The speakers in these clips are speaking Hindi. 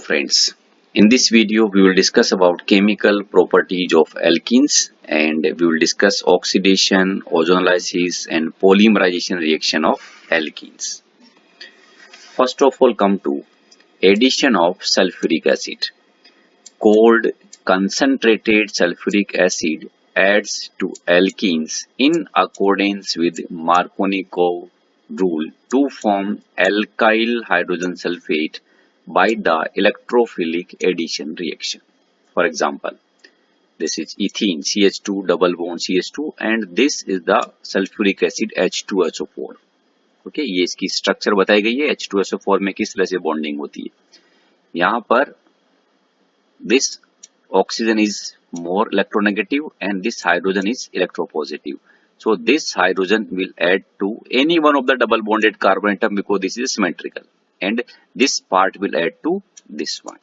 friends, in this video we will discuss about chemical properties of alkenes and we will discuss oxidation, ozonolysis and polymerization reaction of alkenes. First of all come to addition of sulfuric acid. Cold concentrated sulfuric acid adds to alkenes in accordance with Markovnikov rule to form alkyl hydrogen sulfate by the electrophilic addition reaction. For example, this is ethene CH2 double bond CH2 and this is the sulfuric acid H2SO4. Okay ये इसकी स्ट्रक्चर बताई गई है H2SO4 में किस तरह से बॉन्डिंग होती है. यहाँ पर this oxygen is more electronegative and this hydrogen is electropositive. So this hydrogen will add to any one of the double bonded carbon atom because this is symmetrical and this part will add to this one.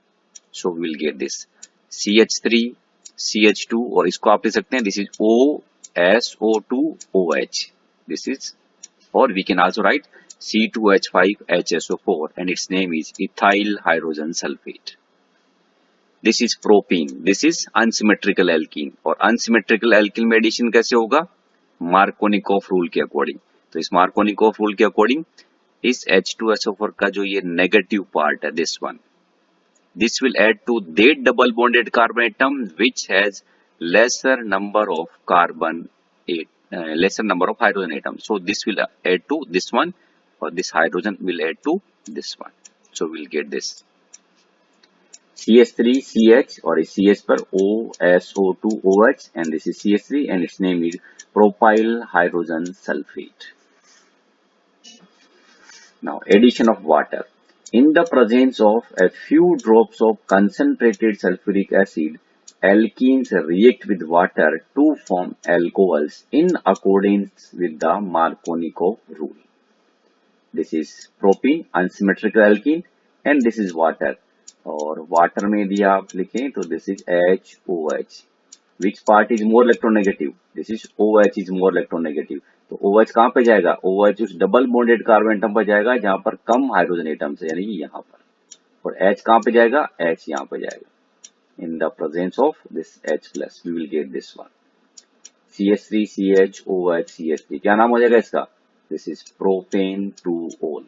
So we will get this CH3 CH2 और इसको आप ले सकते हैं this is OSO2 OH. This is or we can also write C2H5 HSO4 and its name is ethyl hydrogen sulfate. This is propene. This is unsymmetrical alkene और unsymmetrical alkene में एडिशन कैसे होगा मार्कोनिकोव रूल के अकॉर्डिंग. तो इस मार्कोनिकोव रूल के अकॉर्डिंग इस H2SO4 का जो ये नेगेटिव पार्ट है this one, this will add to that double bonded carbon atom which has lesser number of hydrogen atoms. So this will add to this one or this hydrogen will add to this one. So we'll get this CH3 CH और इस CH पर OSO2 OH and this is CH3 and its name is propyl hydrogen sulfate. Now addition of water. In the presence of a few drops of concentrated sulfuric acid, alkenes react with water to form alcohols in accordance with the Markovnikov rule. This is propene unsymmetrical alkene and this is water. और वाटर में यदि आप लिखें तो this is HOH. Which part is more electronegative? This is OH is more electronegative. तो OH कहाँ पे जाएगा? OH उस डबल बॉन्डेड कार्बन एटम पर जाएगा जहां पर कम हाइड्रोजन एटम्स है यानी कि यहाँ पर. और H कहाँ पे जाएगा? H यहाँ पे जाएगा. In the presence of this H plus we will get this one CH3 CH OH CH3. क्या नाम हो जाएगा इसका? This is propane 2-ol.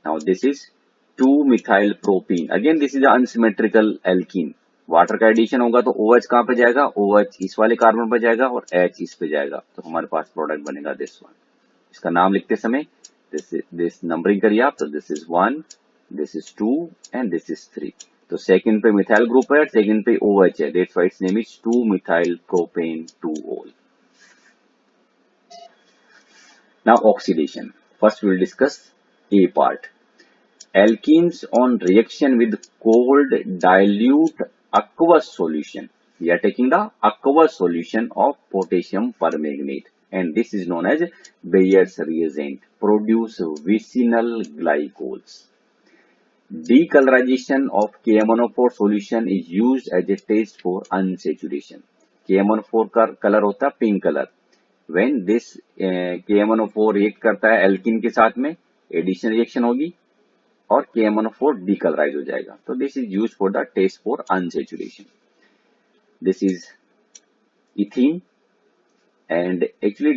Now this is 2-methyl propene. Again this is unsymmetrical alkene. Water का एडिशन होगा तो OH कहाँ पे जाएगा? OH इस वाले कार्बन पर जाएगा और H इस पे जाएगा तो हमारे पास प्रोडक्ट बनेगा दिस वन. इसका नाम लिखते समय दिस नंबरिंग करिए आप तो this is 1, this is 2 and this is 3. तो सेकंड पे मिथाइल ग्रुप है और सेकंड पे OH है. That's why it's name is 2-methyl propane 2-ol. Now oxidation. First we will discuss A part. Alkenes on reaction with cold dilute aqueous solution. We are taking the aqueous solution of potassium permanganate and this is known as Bayer's reagent. Produce vicinal glycols. Decolorization of KMnO4 solution is used as a test for unsaturation. KMnO4 का कलर होता है pink colour. When this KMnO4 react करता है एल्कीन के साथ में एडिशन रिएक्शन होगी और KMnO4 डिकलराइज हो जाएगा. तो this is used for the test for unsaturation. This is ethene and actually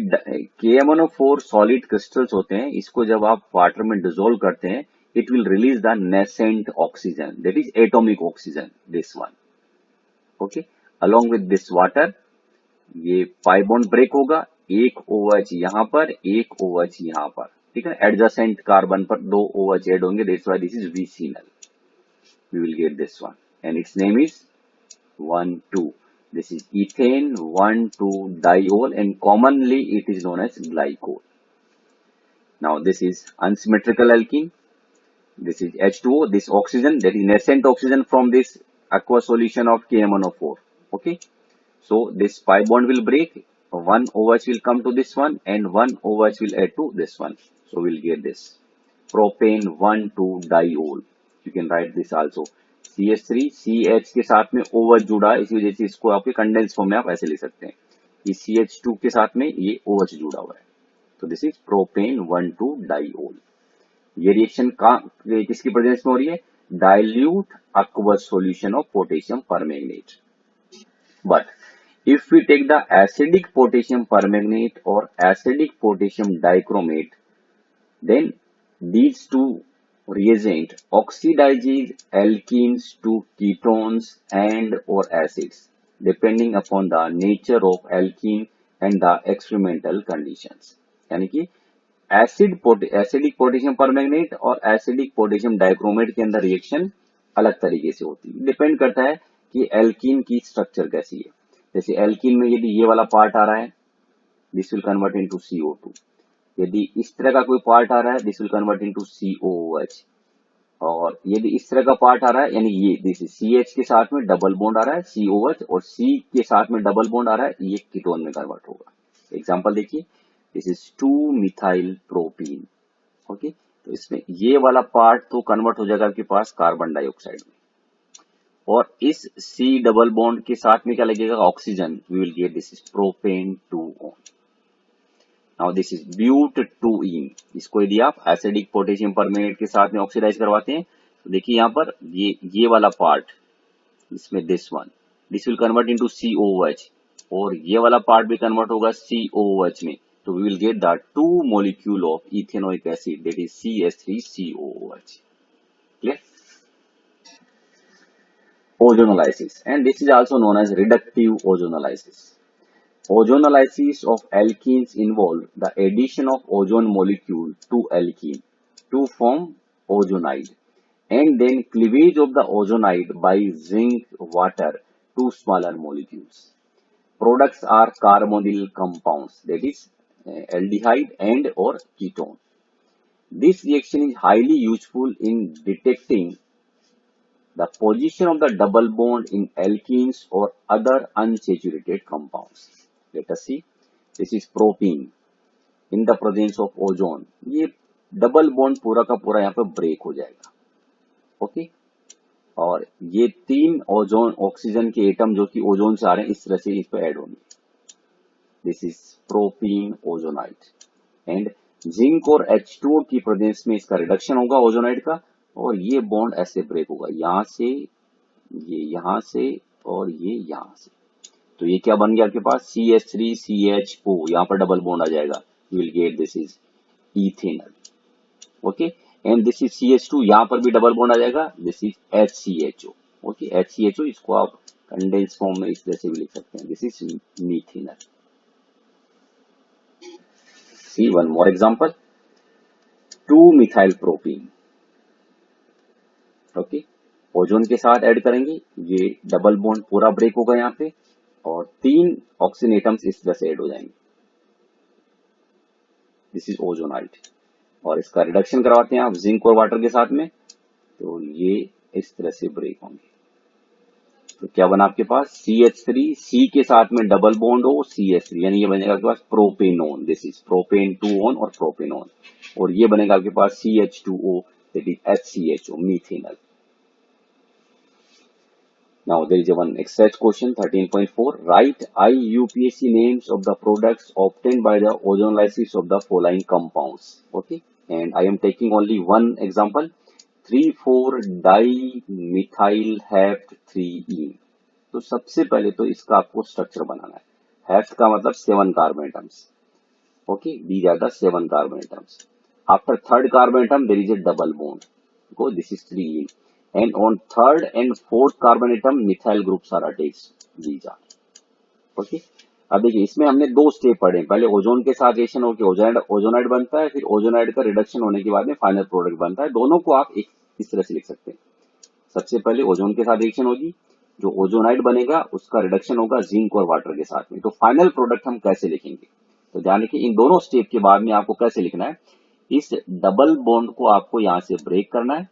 KMnO4 solid crystals होते हैं. इसको जब आप वाटर में डिसॉल्व करते हैं it will release the nascent oxygen that is atomic oxygen this one. Okay along with this water ये पाई बॉन्ड ब्रेक होगा. एक OH यहाँ पर एक OH यहाँ पर. ठीक है एडजेसेंट कार्बन पर 2 OH ऐड होंगे. That's why this is vicinal. We will get this one and it's name is 1,2. This is ethane 1,2-diol and commonly it is known as glycol. Now this is unsymmetrical alkene. This is H2O. This oxygen that is nascent oxygen from this aqueous solution of KMnO4. Okay, so this pi bond will break. One OH will come to this one and one OH will add to this one. So we'll get this propane 1,2-diol. You can write this also CH3 CH के साथ में OH जुड़ा है इसी वजह से इसको आपके कंडेंस फॉर्म में आप ऐसे लिख सकते हैं. इस CH2 के साथ में ये OH जुड़ा हुआ है तो दिस इज प्रोपेन 1,2-diol. ये रिएक्शन किसकी प्रेजेंस में हो रही है? dilute aqueous solution of potassium permanganate. But if we take the acidic potassium permanganate or acidic potassium dichromate, then these two reagent oxidizes alkenes to ketones and or acids depending upon the nature of alkene and the experimental conditions. यानी कि एसिडिक पोटेशियम परमैंगनेट और एसिडिक पोटेशियम डाइक्रोमेट के अंदर रिएक्शन अलग तरीके से होती है, डिपेंड करता है कि एल्कीन की स्ट्रक्चर कैसी है। जैसे एल्कीन में यदि ये वाला पार्ट आ रहा है, this will convert into CO2। यदि इस तरह का कोई पार्ट आ रहा है, this will convert into COOH। और यदि इस तरह का पार्ट आ रहा है, यानी ये दिस CH के साथ में डबल बॉन्ड आ रहा है COH, और C के साथ में डबल बॉन्ड आ रहा है, ये कीटोन में कन्वर्ट होगा। एग्जांपल देखिए, दिस इज 2-मिथाइल प्रोपीन। ओके, तो इसमें ये वाला पार्ट तो कन्वर्ट हो जाएगा आपके पास कार्बन डाइऑक्साइड में, और इस C डबल बॉन्ड के साथ में क्या लगेगा, oxygen. We will get this is propane 2O। Now this is ब्यूट-2ene। इसको यदि आप एसिडिक पोटेशियम परमैंगनेट के साथ में ऑक्सीडाइज करवाते हैं तो देखिए यहाँ पर ये वाला पार्ट, इसमें this one, this will convert into COOH, और ये वाला पार्ट भी कन्वर्ट होगा COOH में। तो we will get the 2 molecule of ethanoic acid, that is CH3COOH। Clear? Ozonolysis, and this is also known as reductive ozonolysis. Ozonolysis of alkenes involve the addition of ozone molecule to alkene to form ozonide, and then cleavage of the ozonide by zinc water to smaller molecules. Products are carbonyl compounds, that is aldehyde and or ketone. This reaction is highly useful in detecting the position of the double bond in alkenes or other unsaturated compounds. Let us see. This is propene in the presence of ozone. ये डबल बॉन्ड पूरा का पूरा यहाँ पे ब्रेक हो जाएगा। ओके, और ये 3 ओजोन ऑक्सीजन के एटम जो कि ओजोन से आ रहे हैं, इस तरह से इस पे ऐड होंगे। This is propene ozonide, and zinc और H2O की प्रेजेंस में इसका रिडक्शन होगा ओजोनाइड का, और ये बॉन्ड ऐसे ब्रेक होगा, यहां से ये, यहां से, और ये यहां से। तो ये क्या बन गया आपके पास, CH3CHO, यहां पर डबल बॉन्ड आ जाएगा। You will get this is ethanol. Okay, and this is CH2, यहां पर भी डबल बॉन्ड आ जाएगा, this is HCHO। Okay, HCHO, इसको आप कंडेंस फॉर्म में इस तरह से भी लिख सकते हैं, this is methanol. See one more example, two methyl propene. Okay, ozone के साथ ऐड करेंगे, ये डबल बॉन्ड पूरा ब्रेक होगा यहाँ पे, और 3 ऑक्सीजन एटम्स इस तरह से ऐड हो जाएंगे। दिस इज ओजोनाइड, और इसका रिडक्शन करवाते हैं आप जिंक और वाटर के साथ में, तो ये इस तरह से ब्रेक होंगे। तो क्या बना आपके पास, CH3, C के साथ में डबल बॉन्ड हो CH3, यानी ये बनेगा आपके पास propanone. This is propane 2-on और प्रोपेनोन, और ये बनेगा आपके पास CH2O, that is HCHO, methanol. Now there is one exercise question 13.4. Write IUPAC names of the products obtained by the ozonolysis of the following compounds. Okay, and I am taking only one example, 3,4-dimethyl heft-3ene. तो सबसे पहले तो इसका आपको स्ट्रक्चर बनाना है। हेफ्ट का मतलब 7 carbon atoms. Okay, these are the 7 carbon atoms. After third carbon atom there is a double bond. Go, this is 3ene. And on third and fourth carbon atom methyl groups are attached. These are. Okay. अब देखिए, इसमें हमने 2 स्टेप पढ़े। पहले ओजोन के साथ रिएक्शन होकर ओजोनाइड बनता है, फिर ओजोनाइड का रिडक्शन होने के बाद में फाइनल प्रोडक्ट बनता है। दोनों को आप एक इस तरह से लिख सकते हैं। सबसे पहले ओजोन के साथ रिएक्शन होगी, जो ओजोनाइड बनेगा उसका रिडक्शन होगा जिंक और वाटर के साथ में। तो फाइनल प्रोडक्ट हम कैसे लिखेंगे, तो ध्यान रखिए, इन दोनों स्टेप के बाद में आपको कैसे लिखना है। इस डबल बॉन्ड को आपको यहां से ब्रेक करना है,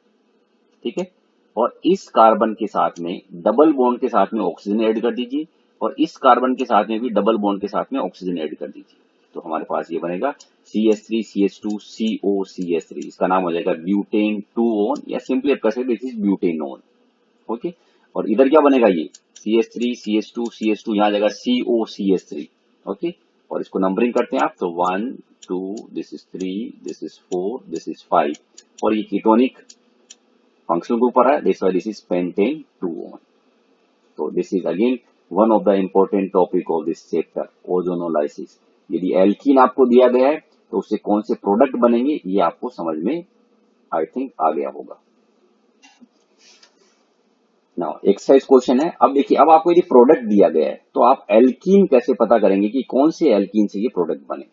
ठीक है, और इस कार्बन के साथ में डबल बॉन्ड के साथ में ऑक्सीजन ऐड कर दीजिए, और इस कार्बन के साथ में भी डबल बॉन्ड के साथ में ऑक्सीजन ऐड कर दीजिए। तो हमारे पास ये बनेगा CH3CH2COCH3, इसका नाम हो जाएगा ब्यूटेन 2-on, या सिंपली आप कह सकते दिस इज ब्यूटेनोन। ओके, और इधर क्या बनेगा, ये CH3CH2CH2, यहां जाएगा COCH3। ओके, और इसको नंबरिंग करते हैं आप, तो 1 2, this is 3, this is 4, this is 5, और ये कीटोनिक फंक्शनल ग्रुप आ रहा है, that's why this is pentane 2-on. तो this is again one of the important topic of this chapter, ozonolysis. यदि एल्कीन आपको दिया गया है तो उससे कौन से प्रोडक्ट बनेंगे ये आपको समझ में आई थिंक आ गया होगा. नाउ एक्सरसाइज क्वेश्चन है. अब देखिए, अब आपको यदि प्रोडक्ट दिया गया है तो आप एल्कीन कैसे पता करेंगे कि कौन से एल्कीन से ये प्रोडक्ट बने.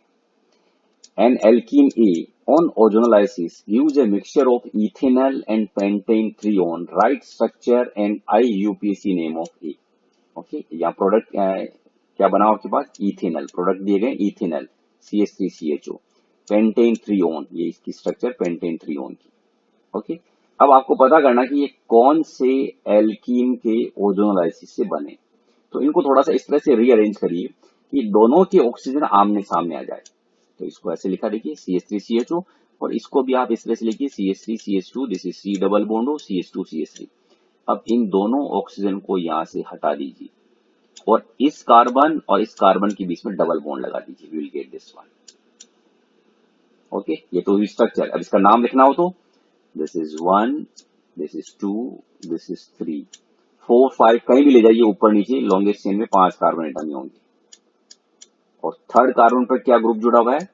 N alkene A on ozonolysis gives a mixture of ethanol and pentane 3-on, right structure and IUPAC name of A. Okay, यहाँ प्रोडक्ट क्या बना आपके पास, इथेनॉल. प्रोडक्ट दिए गए इथेनॉल CH3CHO, पेंटेन 3-on, ये इसकी स्ट्रक्चर पेंटेन 3-on की. ओके, अब आपको पता करना कि ये कौन से एल्कीन के ओजोनोलाइसिस से बने. तो इनको थोड़ा सा इस तरह से रीअरेंज करिए कि दोनों के ऑक्सीजन आमने सामने आ जाए. तो इसको ऐसे लिखा देखिए CH3CHO, और इसको भी आप इस तरह से लिखिए CH3CH2, this is C double bond हो CH2CH3. अब इन दोनों ऑक्सीजन को यहां से हटा दीजिए और इस कार्बन और इस कार्बन के बीच में डबल बॉन्ड लगा दीजिए. We will get this one. Okay, ये तो स्ट्रक्चर. अब इसका नाम लिखना हो तो this is 1, this is 2, this is 3, 4, 5 कहीं भी ले जाइए ऊपर नीचे. लॉन्गेस्ट चेन में 5 कार्बन एटम होंगे और थर्ड कार्बन पर क्या ग्रुप जुड़ा हुआ है,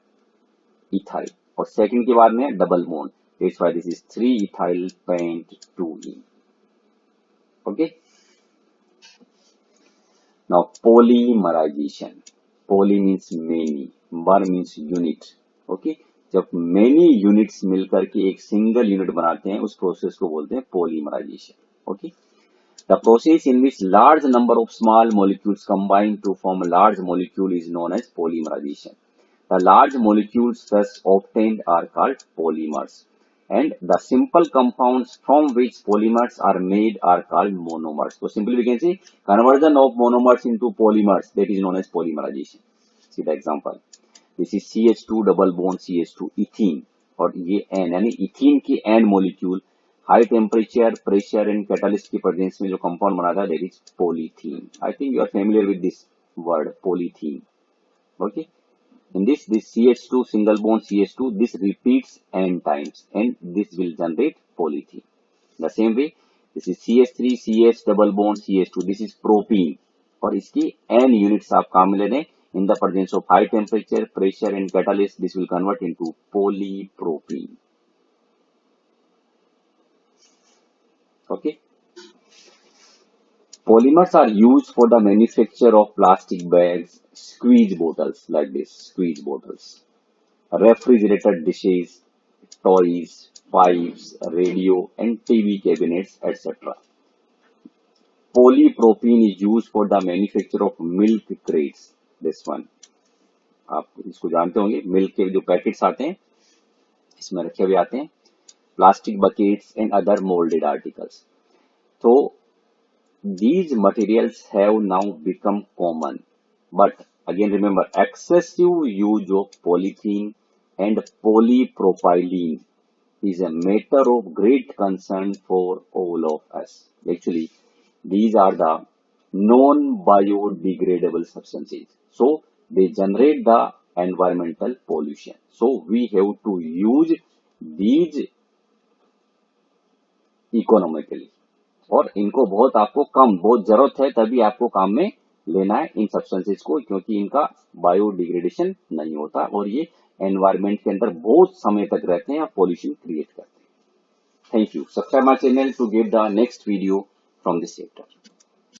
इथाइल, और सेकंड के बाद में double bond. That's why this is 3 ethyl pent 2-ene. Okay, now polymerisation. Poly means many, mer means unit. Okay, जब मेनी यूनिट्स मिलकर के एक सिंगल यूनिट बनाते हैं उस प्रोसेस को बोलते हैं polymerisation. Okay, the process in which large number of small molecules combine to form a large molecule is known as polymerization. The large molecules thus obtained are called polymers, and the simple compounds from which polymers are made are called monomers. So simply we can say conversion of monomers into polymers, that is known as polymerization. See the example. This is CH2 double bond CH2 ethene, और ये N यानी इथीन की N molecule high temperature, pressure and catalyst की प्रेजेंस में जो कंपाउंड बनाता है that is polythene. I think you are familiar with this word polythene. Okay, in this CH2 single bond CH2, this repeats n times and this will generate polythene. The same way this is CH3 CH double bond CH2, this is propene, और इसकी n यूनिट्स आप काम में ले लें. in the presence of high temperature, pressure and catalyst, this will convert into polypropene. Okay, polymers are used for the manufacture of plastic bags, squeeze bottles like this, squeeze bottles, refrigerator dishes, toys, pipes, radio and TV cabinets, etc. Polypropylene is used for the manufacture of milk crates. This one, आप इसको जानते होंगे, मिल्क के जो पैकेट्स आते हैं इसमें रखे हुए आते हैं, plastic buckets and other moulded articles. तो these materials have now become common, but again remember, excessive use of polythene and polypropylene is a matter of great concern for all of us. Actually, these are the non-biodegradable substances, so they generate the environmental pollution. So we have to use these economically, और इनको बहुत आपको कम, बहुत जरूरत है तभी आपको काम में लेना है इन सब्सटेंसेस को, क्योंकि इनका बायोडिग्रेडेशन नहीं होता और ये एनवायरनमेंट के अंदर बहुत समय तक रहते हैं और पॉल्यूशन क्रिएट करते हैं. Thank you. Subscribe my channel to get the next video from this chapter.